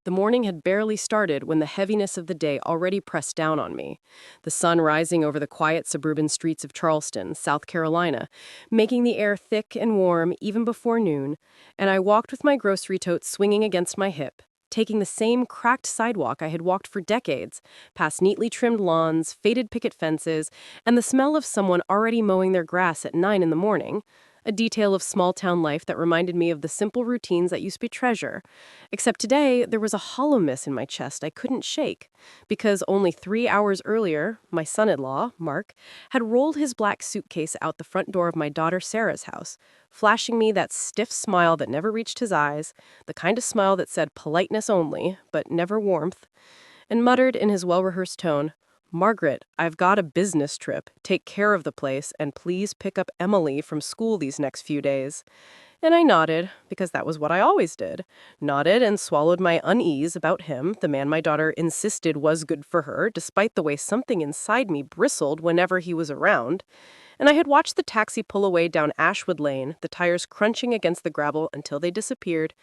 The morning had barely started when the heaviness of the day already pressed down on me. The sun rising over the quiet suburban streets of Charleston, South Carolina, making the air thick and warm even before noon, and I walked with my grocery tote swinging against my hip, taking the same cracked sidewalk I had walked for decades, past neatly trimmed lawns, faded picket fences, and the smell of someone already mowing their grass at 9 in the morning. A detail of small town life that reminded me of the simple routines that used to be treasure. Except today, there was a hollowness in my chest I couldn't shake, because only 3 hours earlier, my son-in-law, Mark, had rolled his black suitcase out the front door of my daughter Sarah's house, flashing me that stiff smile that never reached his eyes, the kind of smile that said politeness only, but never warmth, and muttered in his well-rehearsed tone, "Margaret, I've got a business trip. Take care of the place, and please pick up Emily from school these next few days." And I nodded, because that was what I always did. Nodded and swallowed my unease about him, the man my daughter insisted was good for her, despite the way something inside me bristled whenever he was around. And I had watched the taxi pull away down Ashwood Lane, the tires crunching against the gravel until they disappeared,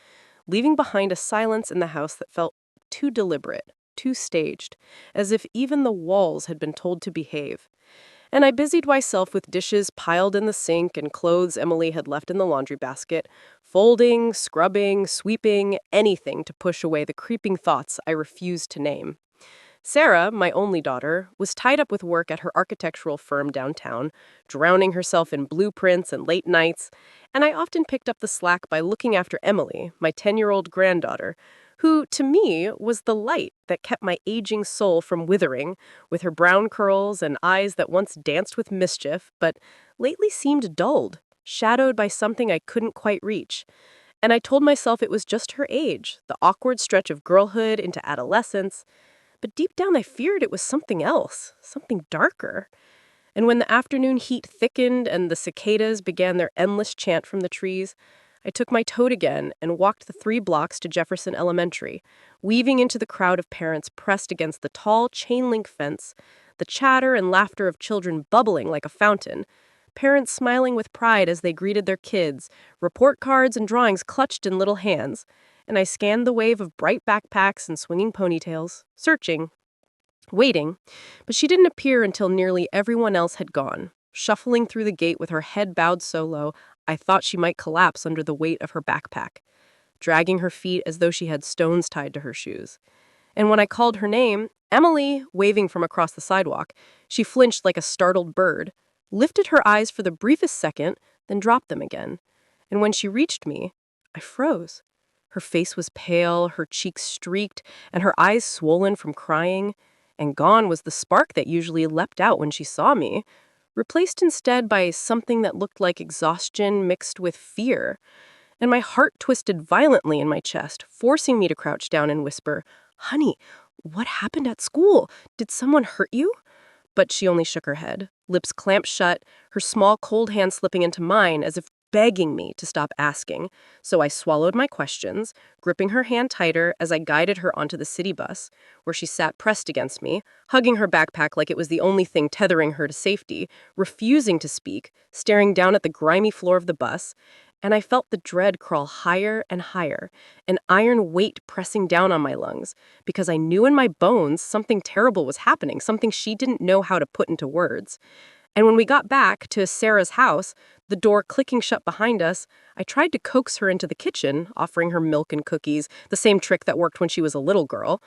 leaving behind a silence in the house that felt too deliberate, too staged, as if even the walls had been told to behave. And I busied myself with dishes piled in the sink and clothes Emily had left in the laundry basket, folding, scrubbing, sweeping, anything to push away the creeping thoughts I refused to name. Sarah, my only daughter, was tied up with work at her architectural firm downtown, drowning herself in blueprints and late nights, and I often picked up the slack by looking after Emily, my 10-year-old granddaughter, who, to me, was the light that kept my aging soul from withering, with her brown curls and eyes that once danced with mischief, but lately seemed dulled, shadowed by something I couldn't quite reach. And I told myself it was just her age, the awkward stretch of girlhood into adolescence, but deep down I feared it was something else, something darker. And when the afternoon heat thickened and the cicadas began their endless chant from the trees, I took my tote again and walked the 3 blocks to Jefferson Elementary, weaving into the crowd of parents pressed against the tall chain-link fence, the chatter and laughter of children bubbling like a fountain, parents smiling with pride as they greeted their kids, report cards and drawings clutched in little hands, and I scanned the wave of bright backpacks and swinging ponytails, searching, waiting, but she didn't appear until nearly everyone else had gone, shuffling through the gate with her head bowed so low I thought she might collapse under the weight of her backpack, dragging her feet as though she had stones tied to her shoes. And when I called her name, Emily, waving from across the sidewalk, she flinched like a startled bird, lifted her eyes for the briefest second, then dropped them again. And when she reached me, I froze. Her face was pale, her cheeks streaked, and her eyes swollen from crying, and gone was the spark that usually leapt out when she saw me, replaced instead by something that looked like exhaustion mixed with fear. And my heart twisted violently in my chest, forcing me to crouch down and whisper, "Honey, what happened at school? Did someone hurt you?" But she only shook her head, lips clamped shut, her small cold hand slipping into mine as if begging me to stop asking. So I swallowed my questions, gripping her hand tighter as I guided her onto the city bus, where she sat pressed against me, hugging her backpack like it was the only thing tethering her to safety, refusing to speak, staring down at the grimy floor of the bus, and I felt the dread crawl higher and higher, an iron weight pressing down on my lungs, because I knew in my bones something terrible was happening, something she didn't know how to put into words. And when we got back to Sarah's house, the door clicking shut behind us, I tried to coax her into the kitchen, offering her milk and cookies, the same trick that worked when she was a little girl.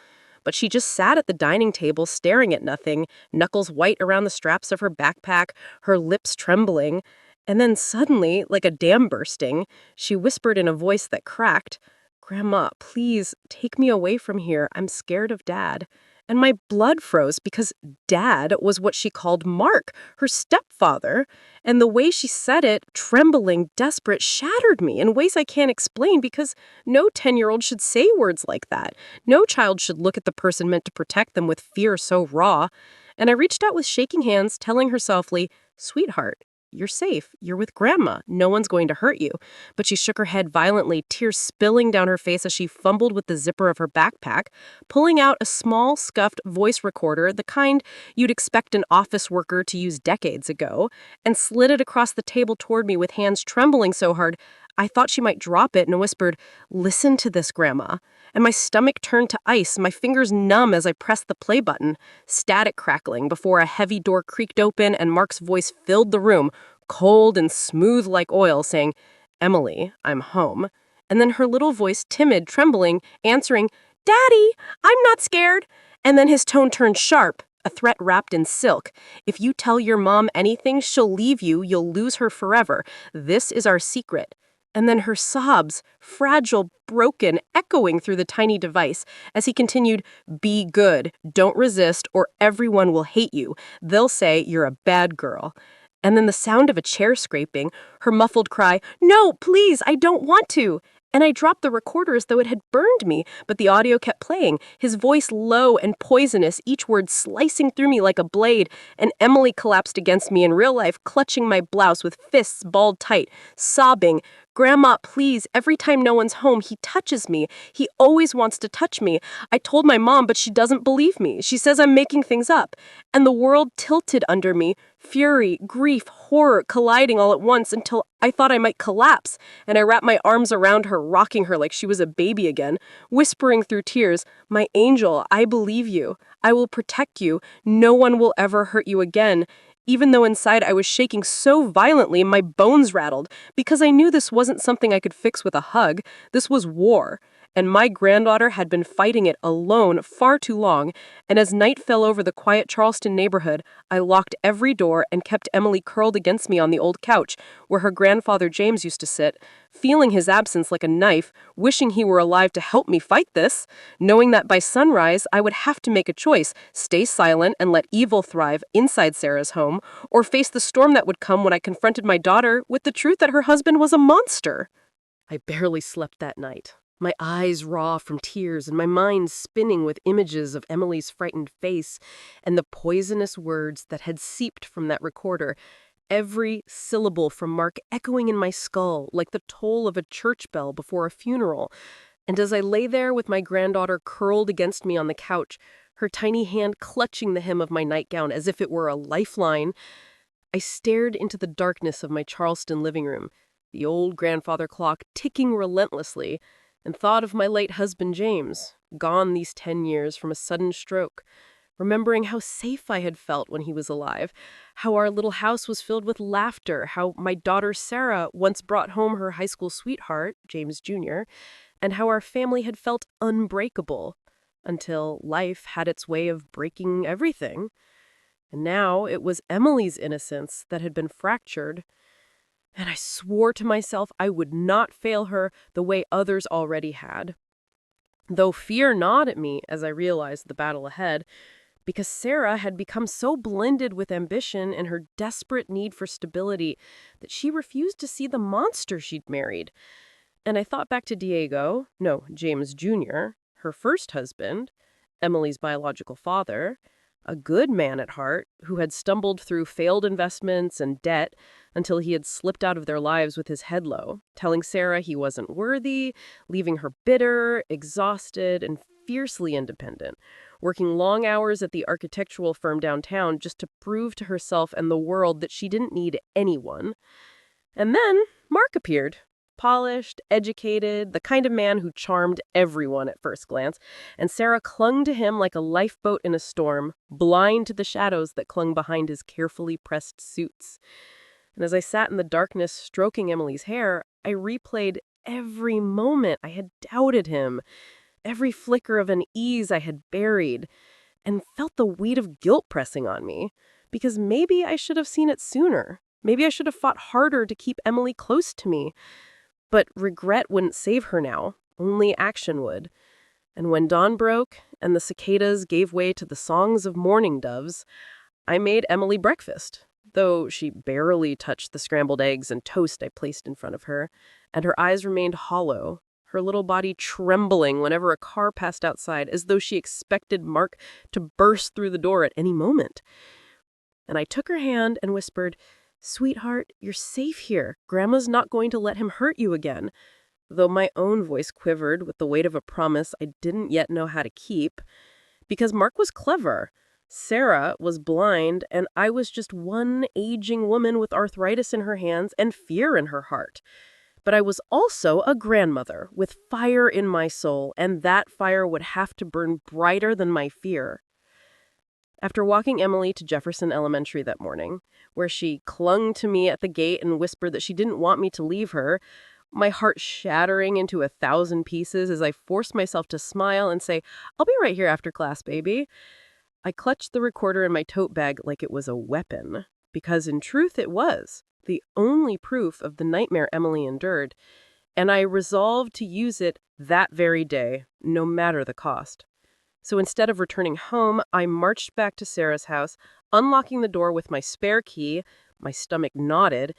But she just sat at the dining table staring at nothing, knuckles white around the straps of her backpack, her lips trembling. And then suddenly, like a dam bursting, she whispered in a voice that cracked, "Grandma, please take me away from here. I'm scared of Dad." And my blood froze because Dad was what she called Mark, her stepfather. And the way she said it, trembling, desperate, shattered me in ways I can't explain because no 10-year-old should say words like that. No child should look at the person meant to protect them with fear so raw. And I reached out with shaking hands, telling her softly, "Sweetheart, you're safe. You're with Grandma. No one's going to hurt you." But she shook her head violently, tears spilling down her face as she fumbled with the zipper of her backpack, pulling out a small, scuffed voice recorder, the kind you'd expect an office worker to use decades ago, and slid it across the table toward me with hands trembling so hard I thought she might drop it and whispered, "Listen to this, Grandma." And my stomach turned to ice, my fingers numb as I pressed the play button, static crackling before a heavy door creaked open and Mark's voice filled the room, cold and smooth like oil, saying, "Emily, I'm home." And then her little voice, timid, trembling, answering, "Daddy, I'm not scared." And then his tone turned sharp, a threat wrapped in silk. "If you tell your mom anything, she'll leave you, you'll lose her forever. This is our secret." And then her sobs, fragile, broken, echoing through the tiny device, as he continued, "Be good, don't resist, or everyone will hate you. They'll say you're a bad girl." And then the sound of a chair scraping, her muffled cry, "No, please, I don't want to." And I dropped the recorder as though it had burned me, but the audio kept playing, his voice low and poisonous, each word slicing through me like a blade, and Emily collapsed against me in real life, clutching my blouse with fists balled tight, sobbing, "Grandma, please, every time no one's home, he touches me. He always wants to touch me. I told my mom, but she doesn't believe me. She says I'm making things up." And the world tilted under me, fury, grief, horror colliding all at once until I thought I might collapse, and I wrapped my arms around her, rocking her like she was a baby again, whispering through tears, "My angel, I believe you. I will protect you. No one will ever hurt you again." Even though inside I was shaking so violently my bones rattled, because I knew this wasn't something I could fix with a hug. This was war. And my granddaughter had been fighting it alone far too long, and as night fell over the quiet Charleston neighborhood, I locked every door and kept Emily curled against me on the old couch, where her grandfather James used to sit, feeling his absence like a knife, wishing he were alive to help me fight this, knowing that by sunrise I would have to make a choice, stay silent and let evil thrive inside Sarah's home, or face the storm that would come when I confronted my daughter with the truth that her husband was a monster. I barely slept that night. My eyes raw from tears and my mind spinning with images of Emily's frightened face and the poisonous words that had seeped from that recorder, every syllable from Mark echoing in my skull like the toll of a church bell before a funeral. And as I lay there with my granddaughter curled against me on the couch, her tiny hand clutching the hem of my nightgown as if it were a lifeline, I stared into the darkness of my Charleston living room, the old grandfather clock ticking relentlessly, and thought of my late husband James, gone these 10 years from a sudden stroke, remembering how safe I had felt when he was alive, how our little house was filled with laughter, how my daughter Sarah once brought home her high school sweetheart, James Jr., and how our family had felt unbreakable, until life had its way of breaking everything. And now it was Emily's innocence that had been fractured, and I swore to myself I would not fail her the way others already had. Though fear gnawed at me as I realized the battle ahead, because Sarah had become so blended with ambition and her desperate need for stability that she refused to see the monster she'd married. And I thought back to James Jr., her first husband, Emily's biological father, a good man at heart who had stumbled through failed investments and debt until he had slipped out of their lives with his head low, telling Sarah he wasn't worthy, leaving her bitter, exhausted, and fiercely independent, working long hours at the architectural firm downtown just to prove to herself and the world that she didn't need anyone. And then Mark appeared. Polished, educated, the kind of man who charmed everyone at first glance, and Sarah clung to him like a lifeboat in a storm, blind to the shadows that clung behind his carefully pressed suits. And as I sat in the darkness stroking Emily's hair, I replayed every moment I had doubted him, every flicker of unease I had buried, and felt the weight of guilt pressing on me, because maybe I should have seen it sooner. Maybe I should have fought harder to keep Emily close to me. But regret wouldn't save her now, only action would. And when dawn broke and the cicadas gave way to the songs of mourning doves, I made Emily breakfast, though she barely touched the scrambled eggs and toast I placed in front of her, and her eyes remained hollow, her little body trembling whenever a car passed outside, as though she expected Mark to burst through the door at any moment. And I took her hand and whispered, "Sweetheart, you're safe here. Grandma's not going to let him hurt you again," though my own voice quivered with the weight of a promise I didn't yet know how to keep. Because Mark was clever. Sarah was blind, and I was just one aging woman with arthritis in her hands and fear in her heart. But I was also a grandmother with fire in my soul, and that fire would have to burn brighter than my fear. After walking Emily to Jefferson Elementary that morning, where she clung to me at the gate and whispered that she didn't want me to leave her, my heart shattering into 1,000 pieces as I forced myself to smile and say, "I'll be right here after class, baby." I clutched the recorder in my tote bag like it was a weapon, because in truth it was, the only proof of the nightmare Emily endured, and I resolved to use it that very day, no matter the cost. So instead of returning home, I marched back to Sarah's house, unlocking the door with my spare key, my stomach knotted,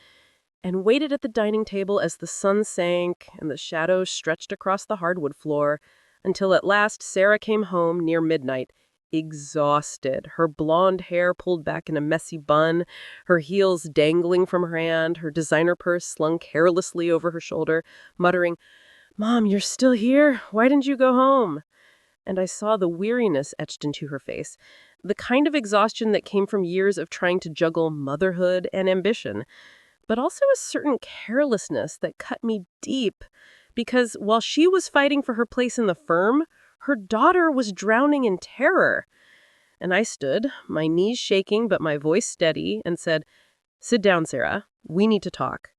and waited at the dining table as the sun sank and the shadows stretched across the hardwood floor, until at last Sarah came home near midnight, exhausted, her blonde hair pulled back in a messy bun, her heels dangling from her hand, her designer purse slung carelessly over her shoulder, muttering, "Mom, you're still here? Why didn't you go home?" And I saw the weariness etched into her face, the kind of exhaustion that came from years of trying to juggle motherhood and ambition, but also a certain carelessness that cut me deep, because while she was fighting for her place in the firm, her daughter was drowning in terror. And I stood, my knees shaking but my voice steady, and said, "Sit down, Sarah. We need to talk."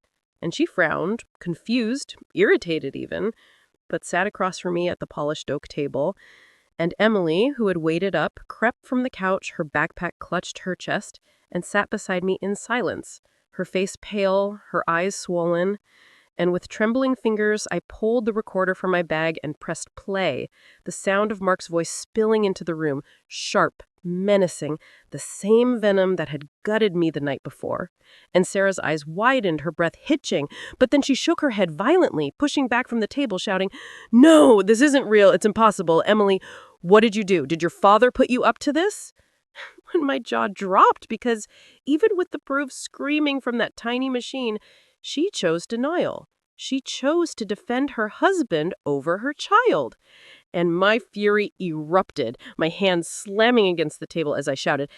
And she frowned, confused, irritated even, but sat across from me at the polished oak table. And Emily, who had waited up, crept from the couch, her backpack clutched her chest, and sat beside me in silence, her face pale, her eyes swollen. And with trembling fingers, I pulled the recorder from my bag and pressed play, the sound of Mark's voice spilling into the room, sharp, menacing, the same venom that had gutted me the night before. And Sarah's eyes widened, her breath hitching, but then she shook her head violently, pushing back from the table, shouting, "No, this isn't real. It's impossible. Emily, what did you do? Did your father put you up to this?" And my jaw dropped because even with the proof screaming from that tiny machine, she chose denial. She chose to defend her husband over her child. And my fury erupted, my hands slamming against the table as I shouted,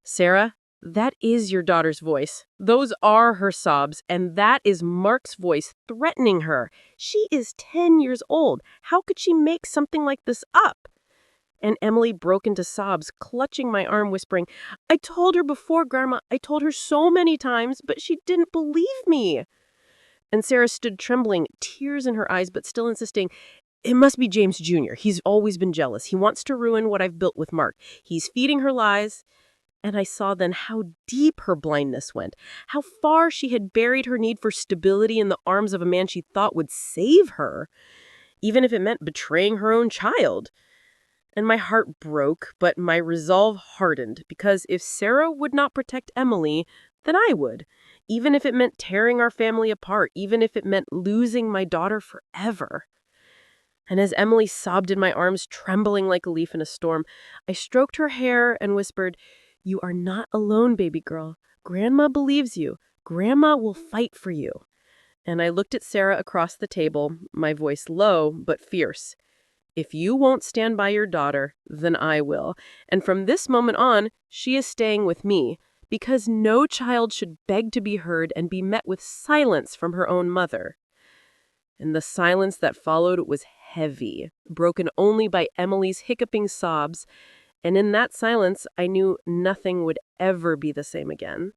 "Sarah, that is your daughter's voice. Those are her sobs, and that is Mark's voice threatening her. She is 10 years old. How could she make something like this up?" And Emily broke into sobs, clutching my arm, whispering, "I told her before, Grandma. I told her so many times, but she didn't believe me." And Sarah stood trembling, tears in her eyes, but still insisting, "It must be James Jr. He's always been jealous. He wants to ruin what I've built with Mark. He's feeding her lies." And I saw then how deep her blindness went, how far she had buried her need for stability in the arms of a man she thought would save her, even if it meant betraying her own child. And my heart broke, but my resolve hardened, because if Sarah would not protect Emily, then I would, even if it meant tearing our family apart, even if it meant losing my daughter forever. And as Emily sobbed in my arms, trembling like a leaf in a storm, I stroked her hair and whispered, "You are not alone, baby girl. Grandma believes you. Grandma will fight for you." And I looked at Sarah across the table, my voice low but fierce. "If you won't stand by your daughter, then I will. And from this moment on, she is staying with me, because no child should beg to be heard and be met with silence from her own mother." And the silence that followed was heavy, broken only by Emily's hiccuping sobs, and in that silence, I knew nothing would ever be the same again.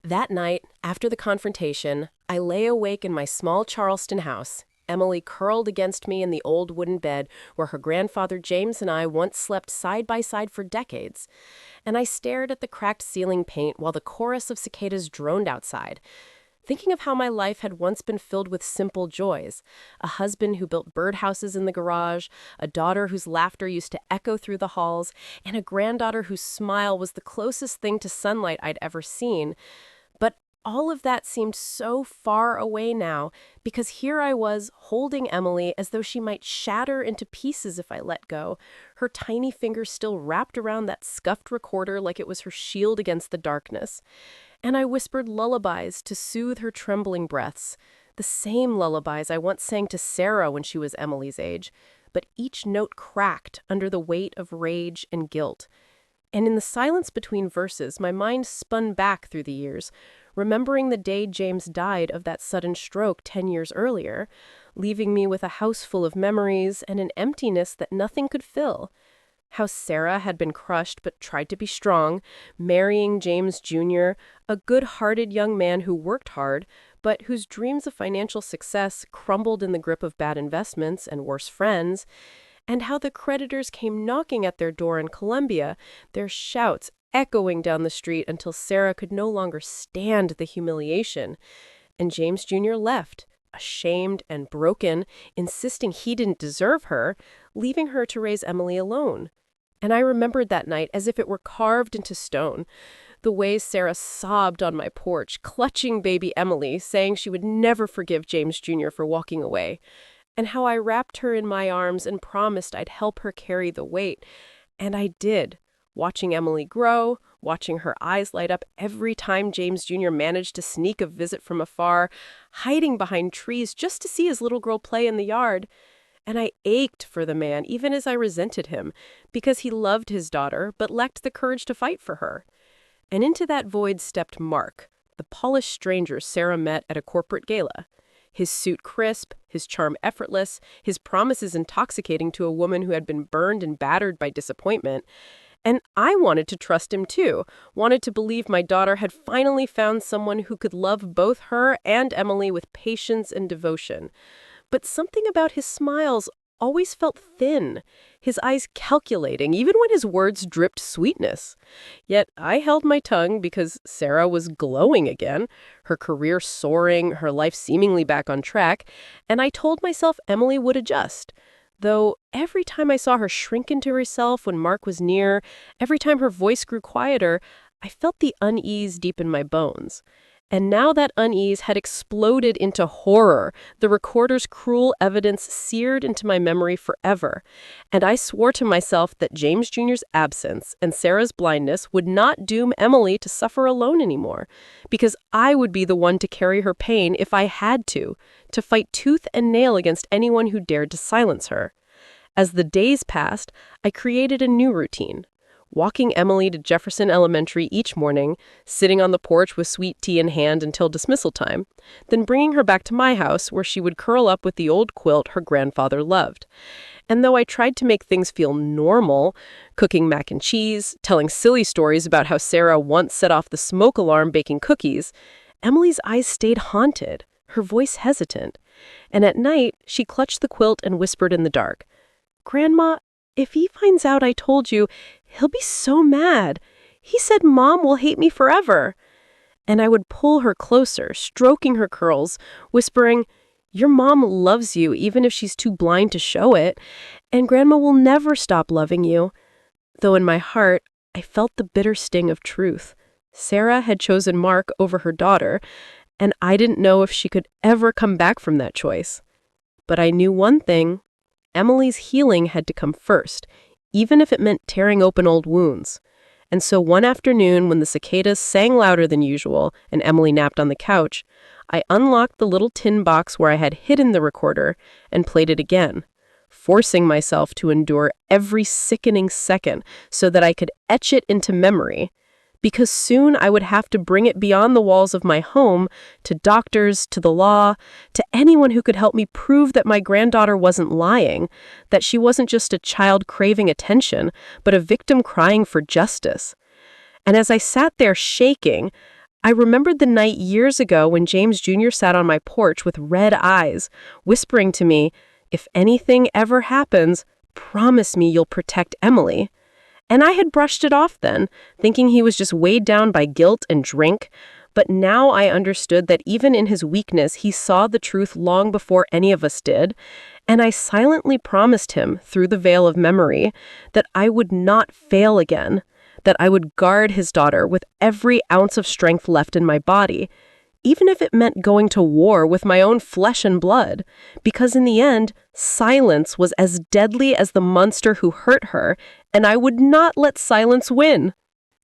That night, after the confrontation, I lay awake in my small Charleston house, Emily curled against me in the old wooden bed where her grandfather James and I once slept side by side for decades, and I stared at the cracked ceiling paint while the chorus of cicadas droned outside, thinking of how my life had once been filled with simple joys: a husband who built birdhouses in the garage, a daughter whose laughter used to echo through the halls, and a granddaughter whose smile was the closest thing to sunlight I'd ever seen. But all of that seemed so far away now, because here I was holding Emily as though she might shatter into pieces if I let go, her tiny fingers still wrapped around that scuffed recorder like it was her shield against the darkness. And I whispered lullabies to soothe her trembling breaths, the same lullabies I once sang to Sarah when she was Emily's age, but each note cracked under the weight of rage and guilt. And in the silence between verses, my mind spun back through the years, remembering the day James died of that sudden stroke 10 years earlier, leaving me with a house full of memories and an emptiness that nothing could fill. How Sarah had been crushed but tried to be strong, marrying James Jr., a good-hearted young man who worked hard, but whose dreams of financial success crumbled in the grip of bad investments and worse friends, and how the creditors came knocking at their door in Colombia, their shouts echoing down the street until Sarah could no longer stand the humiliation, and James Jr. left, ashamed and broken, insisting he didn't deserve her, leaving her to raise Emily alone. And I remembered that night as if it were carved into stone. The ways Sarah sobbed on my porch, clutching baby Emily, saying she would never forgive James Jr. for walking away. And how I wrapped her in my arms and promised I'd help her carry the weight. And I did, watching Emily grow, watching her eyes light up every time James Jr. managed to sneak a visit from afar, hiding behind trees just to see his little girl play in the yard. And I ached for the man, even as I resented him, because he loved his daughter, but lacked the courage to fight for her. And into that void stepped Mark, the polished stranger Sarah met at a corporate gala. His suit crisp, his charm effortless, his promises intoxicating to a woman who had been burned and battered by disappointment. And I wanted to trust him too, wanted to believe my daughter had finally found someone who could love both her and Emily with patience and devotion. But something about his smiles always felt thin, his eyes calculating, even when his words dripped sweetness. Yet I held my tongue because Sarah was glowing again, her career soaring, her life seemingly back on track, and I told myself Emily would adjust. Though every time I saw her shrink into herself when Mark was near, every time her voice grew quieter, I felt the unease deep in my bones. And now that unease had exploded into horror, the recorder's cruel evidence seared into my memory forever. And I swore to myself that James Jr.'s absence and Sarah's blindness would not doom Emily to suffer alone anymore, because I would be the one to carry her pain if I had to fight tooth and nail against anyone who dared to silence her. As the days passed, I created a new routine. Walking Emily to Jefferson Elementary each morning, sitting on the porch with sweet tea in hand until dismissal time, then bringing her back to my house where she would curl up with the old quilt her grandfather loved. And though I tried to make things feel normal, cooking mac and cheese, telling silly stories about how Sarah once set off the smoke alarm baking cookies, Emily's eyes stayed haunted, her voice hesitant. And at night, she clutched the quilt and whispered in the dark, "Grandma, if he finds out I told you, he'll be so mad. He said Mom will hate me forever." And I would pull her closer, stroking her curls, whispering, "Your mom loves you even if she's too blind to show it, and Grandma will never stop loving you." Though in my heart, I felt the bitter sting of truth. Sarah had chosen Mark over her daughter, and I didn't know if she could ever come back from that choice. But I knew one thing. Emily's healing had to come first, even if it meant tearing open old wounds. And so one afternoon, when the cicadas sang louder than usual and Emily napped on the couch, I unlocked the little tin box where I had hidden the recorder and played it again, forcing myself to endure every sickening second so that I could etch it into memory. Because soon I would have to bring it beyond the walls of my home, to doctors, to the law, to anyone who could help me prove that my granddaughter wasn't lying, that she wasn't just a child craving attention, but a victim crying for justice. And as I sat there shaking, I remembered the night years ago when James Jr. sat on my porch with red eyes, whispering to me, "If anything ever happens, promise me you'll protect Emily." And I had brushed it off then, thinking he was just weighed down by guilt and drink. But now I understood that even in his weakness, he saw the truth long before any of us did. And I silently promised him, through the veil of memory, that I would not fail again, that I would guard his daughter with every ounce of strength left in my body, even if it meant going to war with my own flesh and blood, because in the end, silence was as deadly as the monster who hurt her, and I would not let silence win.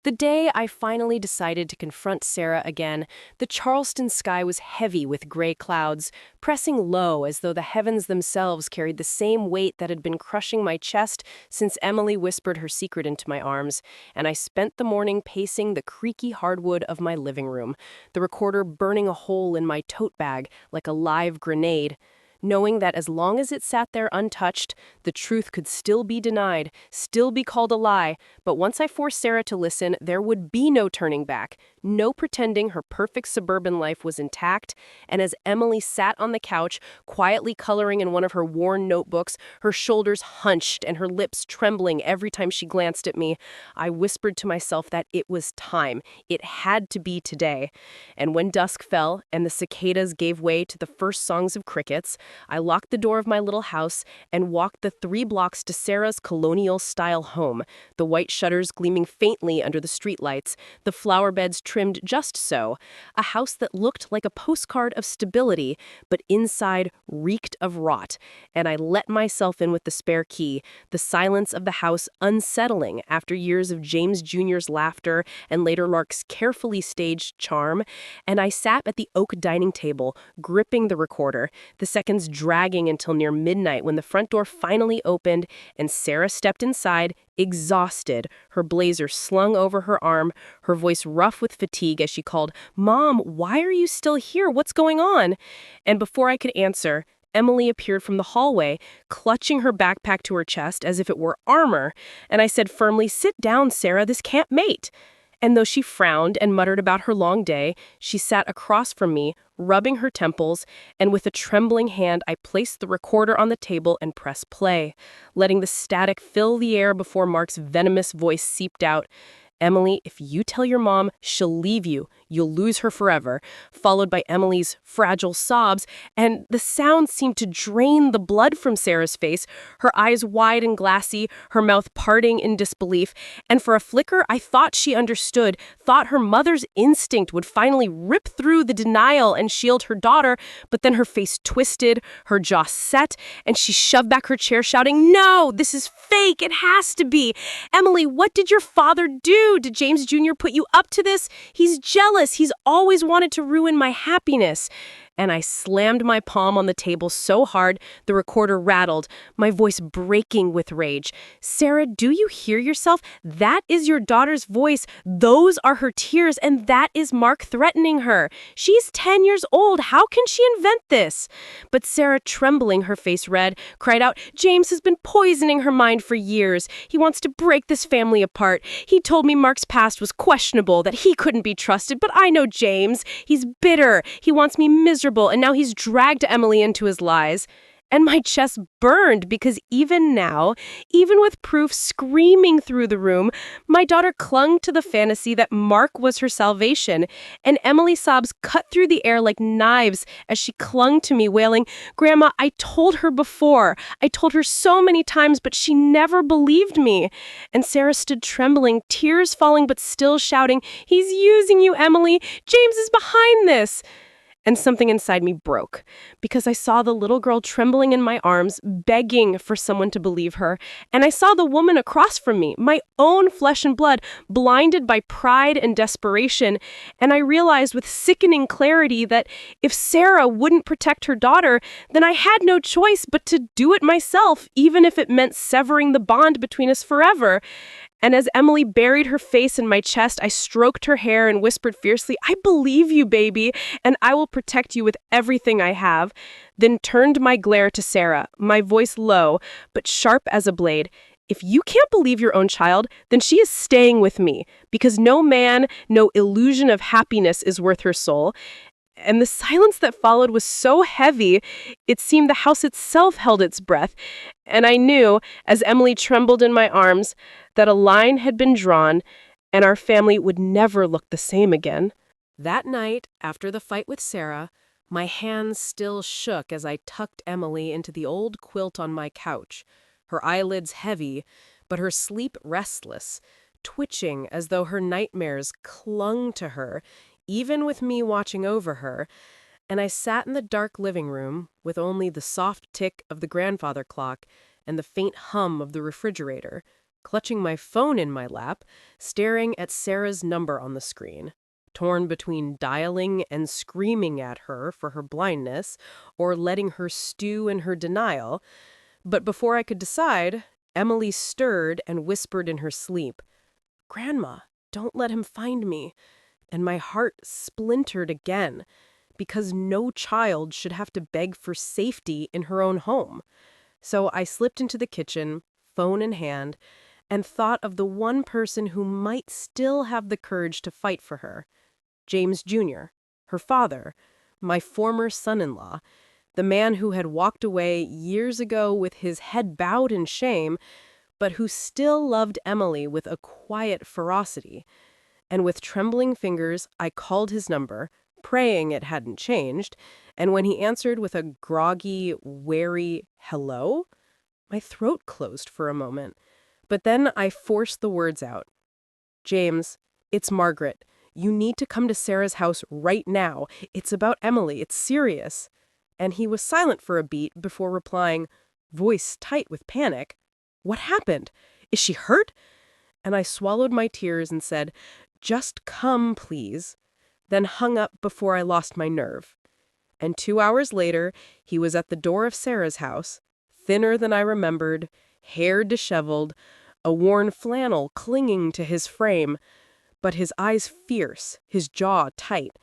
The day I finally decided to confront Sarah again, the Charleston sky was heavy with gray clouds, pressing low as though the heavens themselves carried the same weight that had been crushing my chest since Emily whispered her secret into my arms, and I spent the morning pacing the creaky hardwood of my living room, the recorder burning a hole in my tote bag like a live grenade, knowing that as long as it sat there untouched, the truth could still be denied, still be called a lie, but once I forced Sarah to listen, there would be no turning back, no pretending her perfect suburban life was intact, and as Emily sat on the couch, quietly coloring in one of her worn notebooks, her shoulders hunched and her lips trembling every time she glanced at me, I whispered to myself that it was time. It had to be today. And when dusk fell and the cicadas gave way to the first songs of crickets, I locked the door of my little house and walked the 3 blocks to Sarah's colonial-style home, the white shutters gleaming faintly under the streetlights, the flower beds trimmed just so, a house that looked like a postcard of stability, but inside reeked of rot, and I let myself in with the spare key, the silence of the house unsettling after years of James Jr.'s laughter and later Mark's carefully staged charm, and I sat at the oak dining table, gripping the recorder, the seconds dragging until near midnight when the front door finally opened and Sarah stepped inside, exhausted, her blazer slung over her arm, her voice rough with fatigue as she called, "Mom, why are you still here? What's going on?" And before I could answer, Emily appeared from the hallway, clutching her backpack to her chest as if it were armor, and I said firmly, "Sit down, Sarah, this can't mate." And though she frowned and muttered about her long day, she sat across from me, rubbing her temples, and with a trembling hand I placed the recorder on the table and pressed play, letting the static fill the air before Mark's venomous voice seeped out. "Emily, if you tell your mom, she'll leave you. You'll lose her forever," followed by Emily's fragile sobs, and the sound seemed to drain the blood from Sarah's face, her eyes wide and glassy, her mouth parting in disbelief, and for a flicker I thought she understood, thought her mother's instinct would finally rip through the denial and shield her daughter, but then her face twisted, her jaw set, and she shoved back her chair shouting, "No, this is fake, it has to be. Emily, what did your father do? Did James Jr. put you up to this? He's jealous. He's always wanted to ruin my happiness." And I slammed my palm on the table so hard the recorder rattled, my voice breaking with rage. "Sarah, do you hear yourself? That is your daughter's voice. Those are her tears, and that is Mark threatening her. She's 10 years old. How can she invent this?" But Sarah, trembling, her face red, cried out, "James has been poisoning her mind for years. He wants to break this family apart. He told me Mark's past was questionable, that he couldn't be trusted, but I know James. He's bitter. He wants me miserable, and now he's dragged Emily into his lies." And my chest burned because even now, even with proof screaming through the room, my daughter clung to the fantasy that Mark was her salvation, and Emily's sobs cut through the air like knives as she clung to me, wailing, "Grandma, I told her before. I told her so many times, but she never believed me." And Sarah stood trembling, tears falling but still shouting, "He's using you, Emily. James is behind this." And something inside me broke, because I saw the little girl trembling in my arms, begging for someone to believe her, and I saw the woman across from me, my own flesh and blood, blinded by pride and desperation, and I realized with sickening clarity that if Sarah wouldn't protect her daughter, then I had no choice but to do it myself, even if it meant severing the bond between us forever. And as Emily buried her face in my chest, I stroked her hair and whispered fiercely, "I believe you, baby, and I will protect you with everything I have." Then turned my glare to Sarah, my voice low, but sharp as a blade. "If you can't believe your own child, then she is staying with me, because no man, no illusion of happiness is worth her soul." And the silence that followed was so heavy, it seemed the house itself held its breath. And I knew, as Emily trembled in my arms, that a line had been drawn, and our family would never look the same again. That night, after the fight with Sarah, my hands still shook as I tucked Emily into the old quilt on my couch, her eyelids heavy, but her sleep restless, twitching as though her nightmares clung to her, even with me watching over her, and I sat in the dark living room with only the soft tick of the grandfather clock and the faint hum of the refrigerator, clutching my phone in my lap, staring at Sarah's number on the screen, torn between dialing and screaming at her for her blindness or letting her stew in her denial. But before I could decide, Emily stirred and whispered in her sleep, "Grandma, don't let him find me." And my heart splintered again, because no child should have to beg for safety in her own home. So I slipped into the kitchen, phone in hand, and thought of the one person who might still have the courage to fight for her. James Jr., her father, my former son-in-law, the man who had walked away years ago with his head bowed in shame, but who still loved Emily with a quiet ferocity. And with trembling fingers, I called his number, praying it hadn't changed, and when he answered with a groggy, wary hello, my throat closed for a moment. But then I forced the words out. "James, it's Margaret. You need to come to Sarah's house right now. It's about Emily. It's serious." And he was silent for a beat before replying, voice tight with panic, "What happened? Is she hurt?" And I swallowed my tears and said, "Just come, please," then hung up before I lost my nerve. And 2 hours later, he was at the door of Sarah's house, thinner than I remembered, hair disheveled, a worn flannel clinging to his frame, but his eyes fierce, his jaw tight.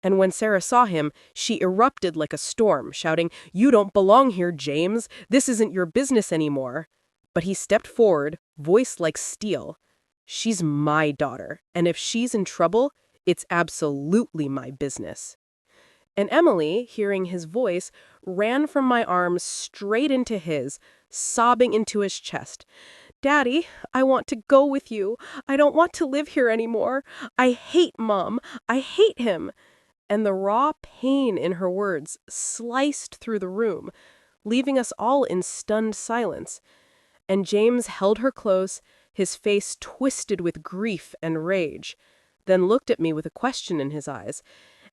And when Sarah saw him, she erupted like a storm, shouting, "You don't belong here, James. This isn't your business anymore." But he stepped forward, voice like steel. "She's my daughter, and if she's in trouble, it's absolutely my business." And Emily, hearing his voice, ran from my arms straight into his, sobbing into his chest. "Daddy, I want to go with you. I don't want to live here anymore. I hate Mom. I hate him." And the raw pain in her words sliced through the room, leaving us all in stunned silence. And James held her close, his face twisted with grief and rage, then looked at me with a question in his eyes.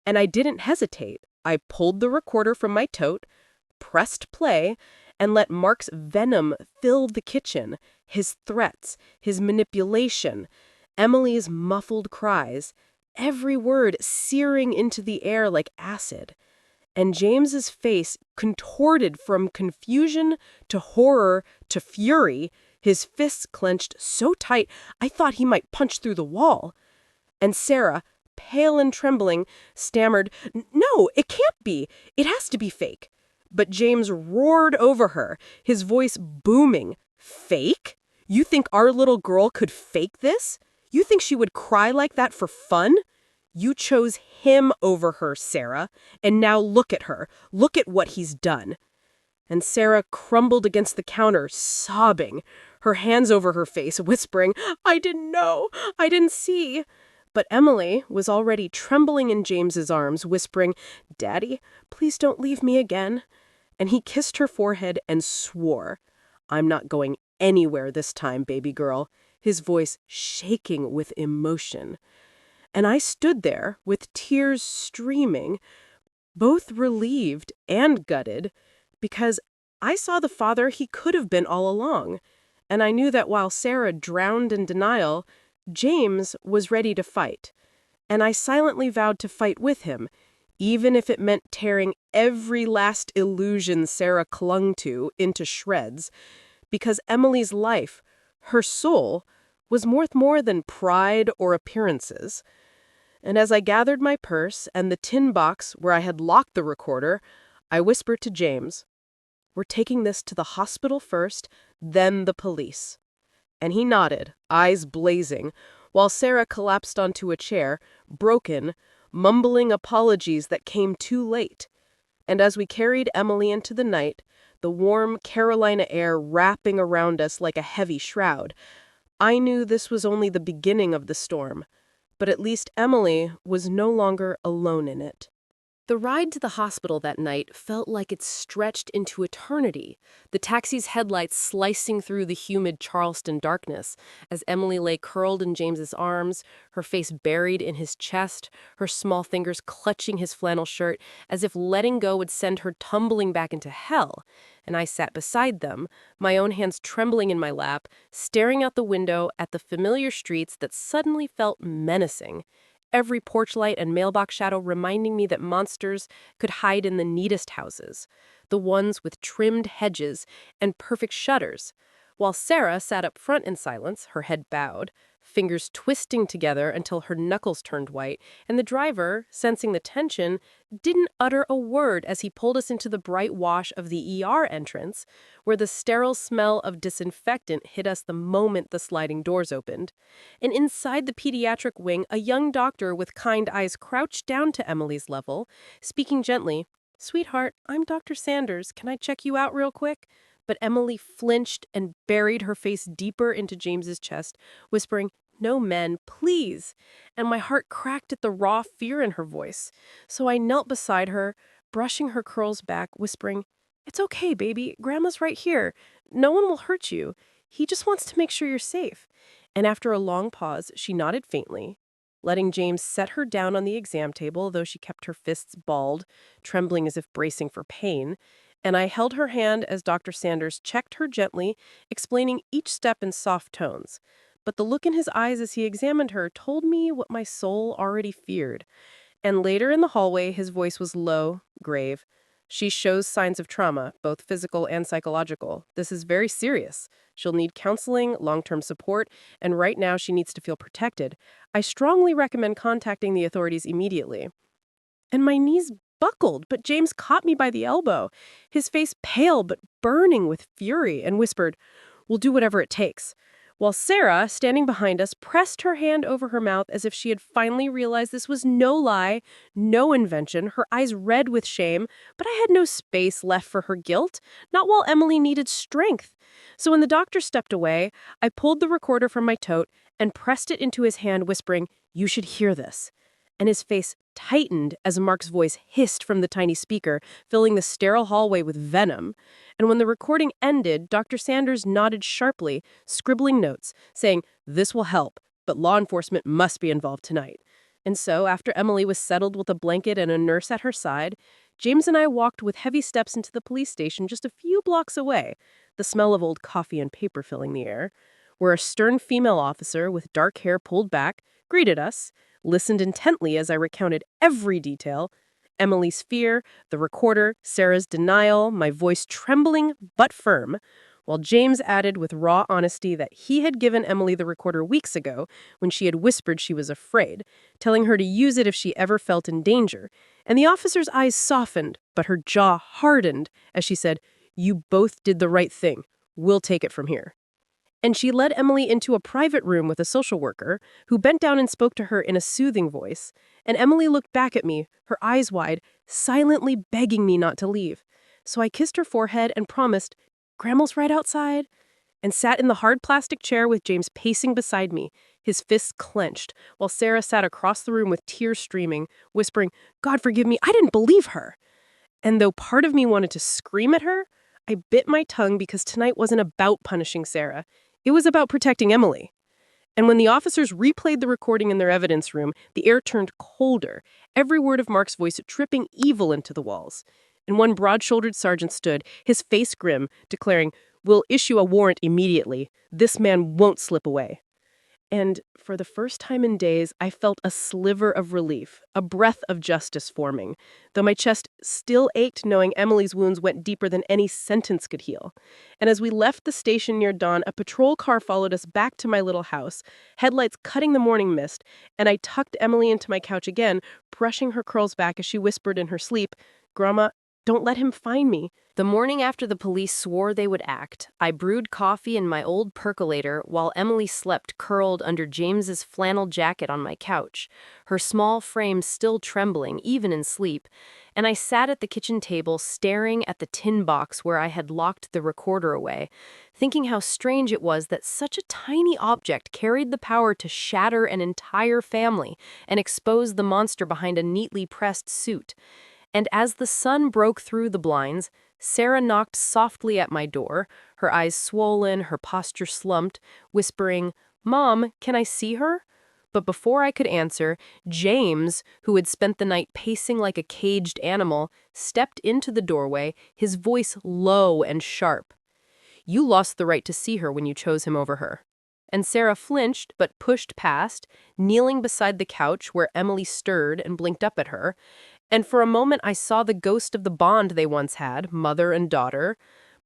And I didn't hesitate. I pulled the recorder from my tote, pressed play, and let Mark's venom fill the kitchen, his threats, his manipulation, Emily's muffled cries, every word searing into the air like acid. And James's face contorted from confusion to horror to fury, his fists clenched so tight I thought he might punch through the wall. And Sarah, pale and trembling, stammered, "No, it can't be. It has to be fake." But James roared over her, his voice booming. "Fake? You think our little girl could fake this? You think she would cry like that for fun? You chose him over her, Sarah, and now look at her. Look at what he's done." And Sarah crumbled against the counter, sobbing, her hands over her face, whispering, "I didn't know. I didn't see." But Emily was already trembling in James's arms, whispering, "Daddy, please don't leave me again." And he kissed her forehead and swore, "I'm not going anywhere this time, baby girl," his voice shaking with emotion. And I stood there with tears streaming, both relieved and gutted, because I saw the father he could have been all along. And I knew that while Sarah drowned in denial, James was ready to fight. And I silently vowed to fight with him, even if it meant tearing every last illusion Sarah clung to into shreds, because Emily's life, her soul, was worth more than pride or appearances. And as I gathered my purse and the tin box where I had locked the recorder, I whispered to James, "We're taking this to the hospital first, then the police." And he nodded, eyes blazing, while Sarah collapsed onto a chair, broken, mumbling apologies that came too late. And as we carried Emily into the night, the warm Carolina air wrapping around us like a heavy shroud, I knew this was only the beginning of the storm. But at least Emily was no longer alone in it. The ride to the hospital that night felt like it stretched into eternity, the taxi's headlights slicing through the humid Charleston darkness as Emily lay curled in James's arms, her face buried in his chest, her small fingers clutching his flannel shirt as if letting go would send her tumbling back into hell. And I sat beside them, my own hands trembling in my lap, staring out the window at the familiar streets that suddenly felt menacing. Every porch light and mailbox shadow reminding me that monsters could hide in the neatest houses, the ones with trimmed hedges and perfect shutters, while Sarah sat up front in silence, her head bowed, fingers twisting together until her knuckles turned white, and the driver, sensing the tension, didn't utter a word as he pulled us into the bright wash of the ER entrance, where the sterile smell of disinfectant hit us the moment the sliding doors opened. And inside the pediatric wing, a young doctor with kind eyes crouched down to Emily's level, speaking gently, "Sweetheart, I'm Dr. Sanders. Can I check you out real quick?" But Emily flinched and buried her face deeper into James's chest, whispering, "No men, please." And my heart cracked at the raw fear in her voice. So I knelt beside her, brushing her curls back, whispering, "It's okay, baby. Grandma's right here. No one will hurt you. He just wants to make sure you're safe." And after a long pause, she nodded faintly, letting James set her down on the exam table, though she kept her fists balled, trembling as if bracing for pain. And I held her hand as Dr. Sanders checked her gently, explaining each step in soft tones. But the look in his eyes as he examined her told me what my soul already feared. And later in the hallway, his voice was low, grave. "She shows signs of trauma, both physical and psychological. This is very serious. She'll need counseling, long-term support, and right now she needs to feel protected. I strongly recommend contacting the authorities immediately." And my knees buckled, but James caught me by the elbow, his face pale but burning with fury, and whispered, "We'll do whatever it takes." While Sarah, standing behind us, pressed her hand over her mouth as if she had finally realized this was no lie, no invention, her eyes red with shame, but I had no space left for her guilt, not while Emily needed strength. So when the doctor stepped away, I pulled the recorder from my tote and pressed it into his hand, whispering, "You should hear this." And his face tightened as Mark's voice hissed from the tiny speaker, filling the sterile hallway with venom. And when the recording ended, Dr. Sanders nodded sharply, scribbling notes, saying, "This will help, but law enforcement must be involved tonight." And so, after Emily was settled with a blanket and a nurse at her side, James and I walked with heavy steps into the police station just a few blocks away, the smell of old coffee and paper filling the air, where a stern female officer with dark hair pulled back greeted us, listened intently as I recounted every detail: Emily's fear, the recorder, Sarah's denial, my voice trembling but firm, while James added with raw honesty that he had given Emily the recorder weeks ago when she had whispered she was afraid, telling her to use it if she ever felt in danger. And the officer's eyes softened, but her jaw hardened as she said, "You both did the right thing. We'll take it from here." And she led Emily into a private room with a social worker, who bent down and spoke to her in a soothing voice. And Emily looked back at me, her eyes wide, silently begging me not to leave. So I kissed her forehead and promised, "Grandma's right outside," and sat in the hard plastic chair with James pacing beside me, his fists clenched, while Sarah sat across the room with tears streaming, whispering, "God forgive me, I didn't believe her." And though part of me wanted to scream at her, I bit my tongue because tonight wasn't about punishing Sarah. It was about protecting Emily. And when the officers replayed the recording in their evidence room, the air turned colder, every word of Mark's voice dripping evil into the walls. And one broad-shouldered sergeant stood, his face grim, declaring, "We'll issue a warrant immediately. This man won't slip away." And for the first time in days, I felt a sliver of relief, a breath of justice forming, though my chest still ached knowing Emily's wounds went deeper than any sentence could heal. And as we left the station near dawn, a patrol car followed us back to my little house, headlights cutting the morning mist, and I tucked Emily into my couch again, brushing her curls back as she whispered in her sleep, "Grandma, don't let him find me." The morning after the police swore they would act, I brewed coffee in my old percolator while Emily slept curled under James's flannel jacket on my couch, her small frame still trembling even in sleep, and I sat at the kitchen table staring at the tin box where I had locked the recorder away, thinking how strange it was that such a tiny object carried the power to shatter an entire family and expose the monster behind a neatly pressed suit. And as the sun broke through the blinds, Sarah knocked softly at my door, her eyes swollen, her posture slumped, whispering, "Mom, can I see her?" But before I could answer, James, who had spent the night pacing like a caged animal, stepped into the doorway, his voice low and sharp. "You lost the right to see her when you chose him over her." And Sarah flinched but pushed past, kneeling beside the couch where Emily stirred and blinked up at her. And for a moment I saw the ghost of the bond they once had, mother and daughter.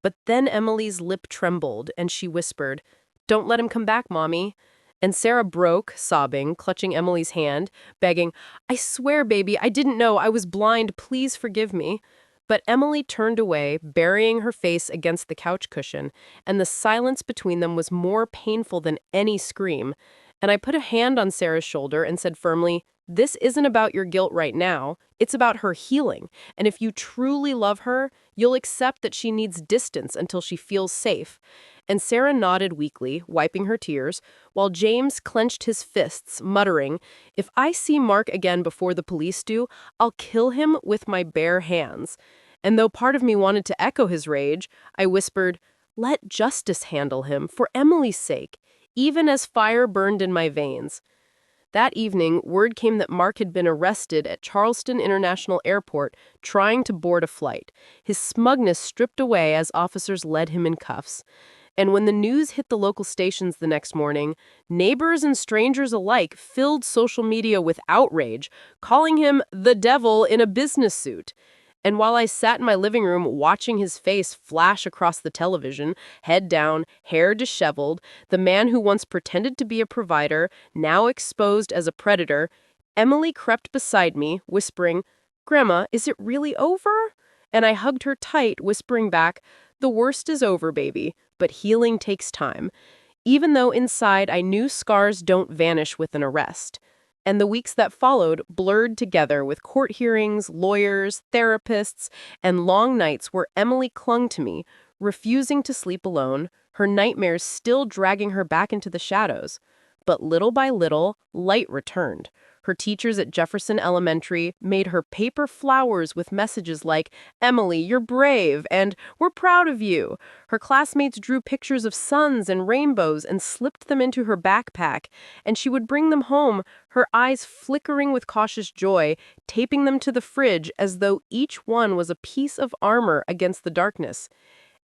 But then Emily's lip trembled and she whispered, "Don't let him come back, Mommy." And Sarah broke, sobbing, clutching Emily's hand, begging, "I swear, baby, I didn't know. I was blind. Please forgive me." But Emily turned away, burying her face against the couch cushion, and the silence between them was more painful than any scream. And I put a hand on Sarah's shoulder and said firmly, "This isn't about your guilt right now. It's about her healing. And if you truly love her, you'll accept that she needs distance until she feels safe." And Sarah nodded weakly, wiping her tears, while James clenched his fists, muttering, "If I see Mark again before the police do, I'll kill him with my bare hands." And though part of me wanted to echo his rage, I whispered, "Let justice handle him, for Emily's sake, even as fire burned in my veins." That evening, word came that Mark had been arrested at Charleston International Airport trying to board a flight, his smugness stripped away as officers led him in cuffs. And when the news hit the local stations the next morning, neighbors and strangers alike filled social media with outrage, calling him the devil in a business suit. And while I sat in my living room watching his face flash across the television, head down, hair disheveled, the man who once pretended to be a provider, now exposed as a predator, Emily crept beside me, whispering, "Grandma, is it really over?" And I hugged her tight, whispering back, "The worst is over, baby, but healing takes time." Even though inside I knew scars don't vanish with an arrest. And the weeks that followed blurred together with court hearings, lawyers, therapists, and long nights where Emily clung to me, refusing to sleep alone, her nightmares still dragging her back into the shadows. But little by little, light returned. Her teachers at Jefferson Elementary made her paper flowers with messages like, "Emily, you're brave," and "We're proud of you." Her classmates drew pictures of suns and rainbows and slipped them into her backpack, and she would bring them home, her eyes flickering with cautious joy, taping them to the fridge as though each one was a piece of armor against the darkness.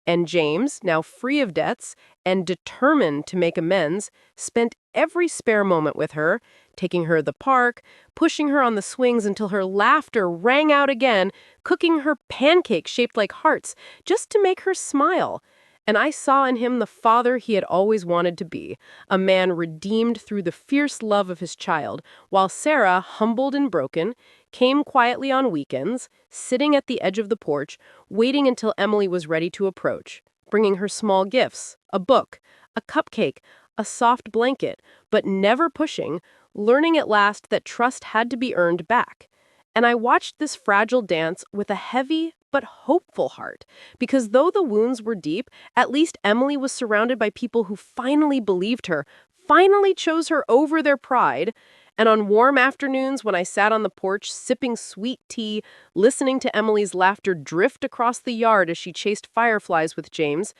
And James, now free of debts and determined to make amends, spent every spare moment with her, taking her to the park, pushing her on the swings until her laughter rang out again, cooking her pancakes shaped like hearts, just to make her smile. And I saw in him the father he had always wanted to be, a man redeemed through the fierce love of his child, while Sarah, humbled and broken, came quietly on weekends, sitting at the edge of the porch, waiting until Emily was ready to approach, bringing her small gifts, a book, a cupcake, a soft blanket, but never pushing, learning at last that trust had to be earned back. And I watched this fragile dance with a heavy but hopeful heart, because though the wounds were deep, at least Emily was surrounded by people who finally believed her, finally chose her over their pride. And on warm afternoons when I sat on the porch sipping sweet tea, listening to Emily's laughter drift across the yard as she chased fireflies with James,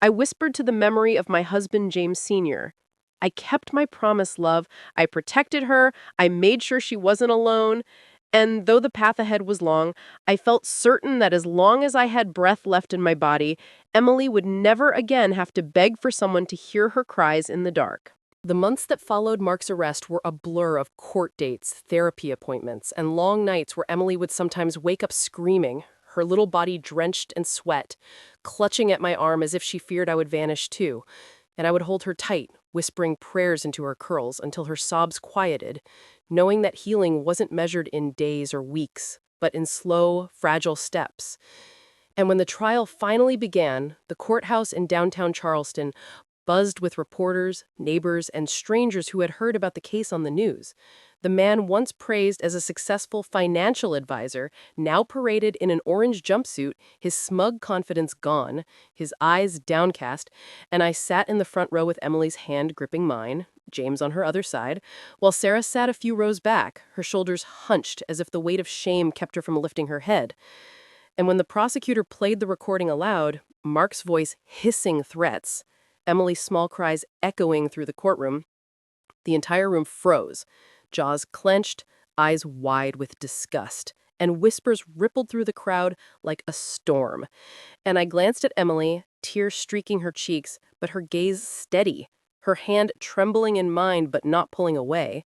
I whispered to the memory of my husband, James Sr. I kept my promise, love. I protected her. I made sure she wasn't alone. And though the path ahead was long, I felt certain that as long as I had breath left in my body, Emily would never again have to beg for someone to hear her cries in the dark. The months that followed Mark's arrest were a blur of court dates, therapy appointments, and long nights where Emily would sometimes wake up screaming, her little body drenched in sweat, clutching at my arm as if she feared I would vanish too. And I would hold her tight, whispering prayers into her curls until her sobs quieted, knowing that healing wasn't measured in days or weeks, but in slow, fragile steps. And when the trial finally began, the courthouse in downtown Charleston buzzed with reporters, neighbors, and strangers who had heard about the case on the news. The man once praised as a successful financial advisor, now paraded in an orange jumpsuit, his smug confidence gone, his eyes downcast, and I sat in the front row with Emily's hand gripping mine, James on her other side, while Sarah sat a few rows back, her shoulders hunched as if the weight of shame kept her from lifting her head. And when the prosecutor played the recording aloud, Mark's voice hissing threats, Emily's small cries echoing through the courtroom, the entire room froze, jaws clenched, eyes wide with disgust, and whispers rippled through the crowd like a storm. And I glanced at Emily, tears streaking her cheeks, but her gaze steady, her hand trembling in mine but not pulling away.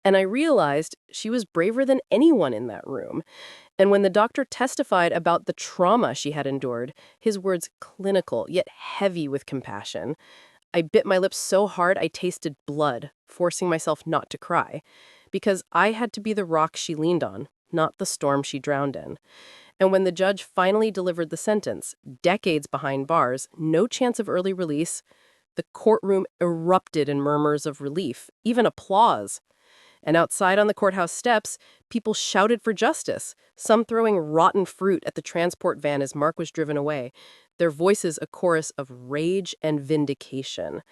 And I realized she was braver than anyone in that room. And when the doctor testified about the trauma she had endured, his words clinical yet heavy with compassion, I bit my lips so hard I tasted blood, forcing myself not to cry, because I had to be the rock she leaned on, not the storm she drowned in. And when the judge finally delivered the sentence, decades behind bars, no chance of early release, the courtroom erupted in murmurs of relief, even applause. And outside on the courthouse steps, people shouted for justice, some throwing rotten fruit at the transport van as Mark was driven away, their voices a chorus of rage and vindication.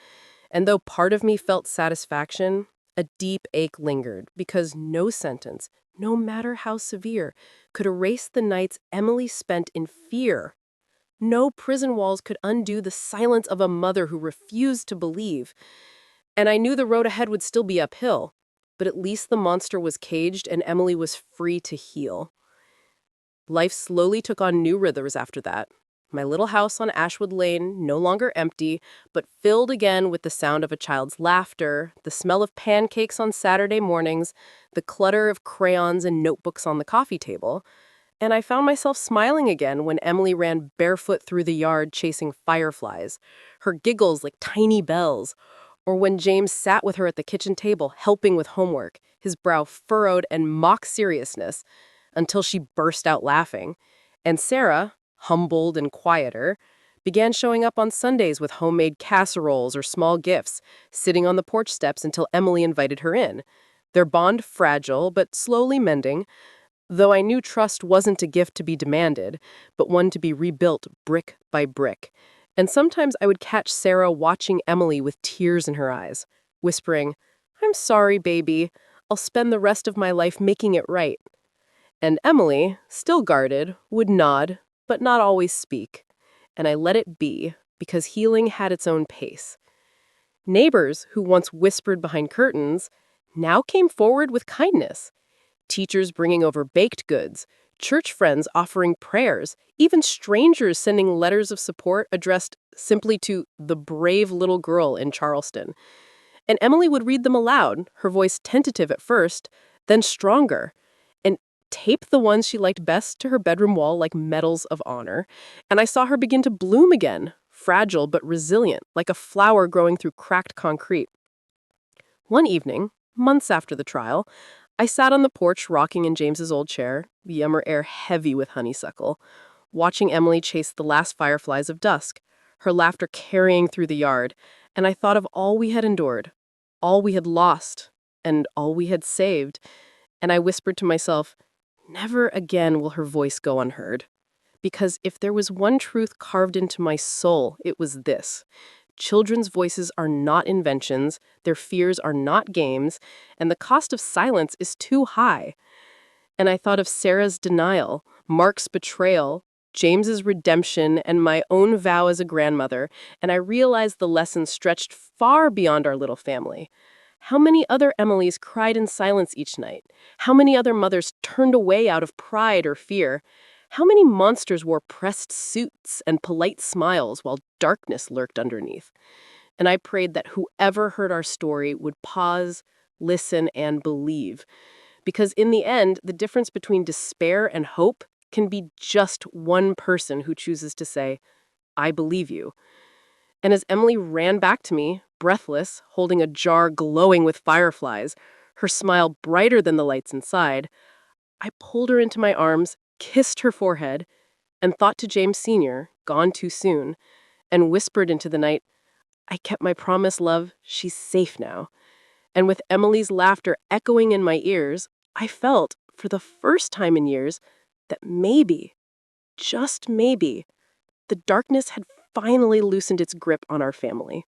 And though part of me felt satisfaction, a deep ache lingered, because no sentence, no matter how severe, could erase the nights Emily spent in fear. No prison walls could undo the silence of a mother who refused to believe. And I knew the road ahead would still be uphill, but at least the monster was caged and Emily was free to heal. Life slowly took on new rhythms after that. My little house on Ashwood Lane, no longer empty, but filled again with the sound of a child's laughter, the smell of pancakes on Saturday mornings, the clutter of crayons and notebooks on the coffee table. And I found myself smiling again when Emily ran barefoot through the yard chasing fireflies, her giggles like tiny bells, or when James sat with her at the kitchen table helping with homework, his brow furrowed in mock seriousness, until she burst out laughing. And Sarah, humbled and quieter, began showing up on Sundays with homemade casseroles or small gifts, sitting on the porch steps until Emily invited her in. Their bond fragile, but slowly mending, though I knew trust wasn't a gift to be demanded, but one to be rebuilt brick by brick. And sometimes I would catch Sarah watching Emily with tears in her eyes, whispering, "I'm sorry, baby. I'll spend the rest of my life making it right." And Emily, still guarded, would nod, but not always speak. And I let it be, because healing had its own pace. Neighbors, who once whispered behind curtains, now came forward with kindness. Teachers bringing over baked goods, church friends offering prayers, even strangers sending letters of support addressed simply to the brave little girl in Charleston. And Emily would read them aloud, her voice tentative at first, then stronger, and tape the ones she liked best to her bedroom wall like medals of honor. And I saw her begin to bloom again, fragile but resilient, like a flower growing through cracked concrete. One evening, months after the trial, I sat on the porch rocking in James's old chair, the summer air heavy with honeysuckle, watching Emily chase the last fireflies of dusk, her laughter carrying through the yard, and I thought of all we had endured, all we had lost, and all we had saved, and I whispered to myself, never again will her voice go unheard. Because if there was one truth carved into my soul, it was this. Children's voices are not inventions, their fears are not games, and the cost of silence is too high. And I thought of Sarah's denial, Mark's betrayal, James's redemption, and my own vow as a grandmother, and I realized the lesson stretched far beyond our little family. How many other Emilys cried in silence each night? How many other mothers turned away out of pride or fear? How many monsters wore pressed suits and polite smiles while darkness lurked underneath? And I prayed that whoever heard our story would pause, listen, and believe. Because in the end, the difference between despair and hope can be just one person who chooses to say, "I believe you." And as Emily ran back to me, breathless, holding a jar glowing with fireflies, her smile brighter than the lights inside, I pulled her into my arms, kissed her forehead, and thought to James Sr., gone too soon, and whispered into the night, "I kept my promise, love. She's safe now." And with Emily's laughter echoing in my ears, I felt, for the first time in years, that maybe, just maybe, the darkness had finally loosened its grip on our family.